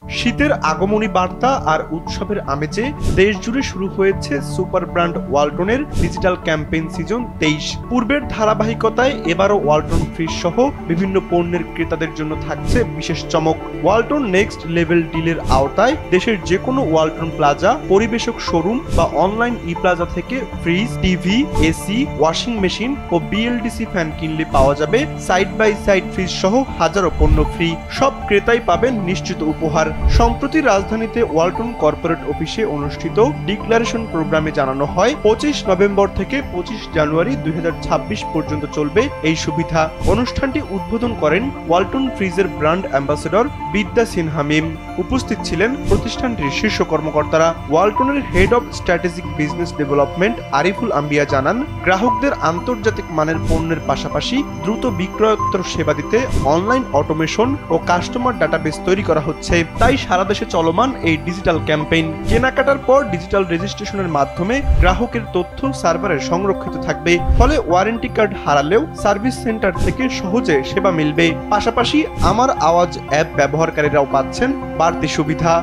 শীতের আগমনী বার্তা আর উৎসবের আমেজে দেশজুড়ে শুরু হয়েছে সুপার ব্র্যান্ড ওয়ালটনের ডিজিটাল ক্যাম্পেইন সিজন 23। পূর্বের ধারাবাহিকতায় এবারও ওয়ালটন ফ্রিজ সহ বিভিন্ন পণ্যের ক্রেতাদের জন্য থাকছে বিশেষ চমক। ওয়ালটন নেক্সট লেভেল ডিলের আওতায় দেশের যে কোনো ওয়ালটন প্লাজা, পরিবেশক শোরুম বা অনলাইন ই প্লাজা থেকে fridge, TV, AC, washing machine ও বিএলডিসি ফ্যান কিনলে পাওয়া যাবে সাইড বাই সাইড ফ্রিজ সহ হাজারো পণ্য ফ্রি। সব ক্রেতাই পাবেন নিশ্চিত উপহার। সম্প্রতি রাজধানীতে ওয়ালটন কর্পোরেট অফিসে অনুষ্ঠিত ডিক্লারেশন প্রোগ্রামে জানানো হয় 25 নভেম্বর থেকে 25 জানুয়ারি 2026 পর্যন্ত চলবে এই সুবিধা। অনুষ্ঠানটি উদ্বোধন করেন ওয়ালটন ফ্রিজের ব্র্যান্ড অ্যাম্বাসেডর বিদ্যা সিনহা মিম। উপস্থিত ছিলেন প্রতিষ্ঠানটির শীর্ষ কর্মকর্তারা। ওয়ালটনের head of strategic business development Ariful Ambia জানান, গ্রাহকদের আন্তর্জাতিক মানের পণ্যের পাশাপাশি দ্রুত বিক্রয়োত্তর সেবা দিতে অনলাইন অটোমেশন ও কাস্টমার ডাটাবেস তৈরি করা হচ্ছে। তাই সারা দেশে চলমান এই ডিজিটাল ক্যাম্পেইন। কেনাকাটার পর ডিজিটাল রেজিস্ট্রেশনের মাধ্যমে গ্রাহকের তথ্য সার্ভারে সংরক্ষিত থাকবে, ফলে ওয়ারেন্টি কার্ড হারালেও সার্ভিস সেন্টার থেকে সহজে সেবা মিলবে। পাশাপাশি আমার আওয়াজ অ্যাপ ব্যবহারকারীরাও পাচ্ছেন বাড়তি সুবিধা।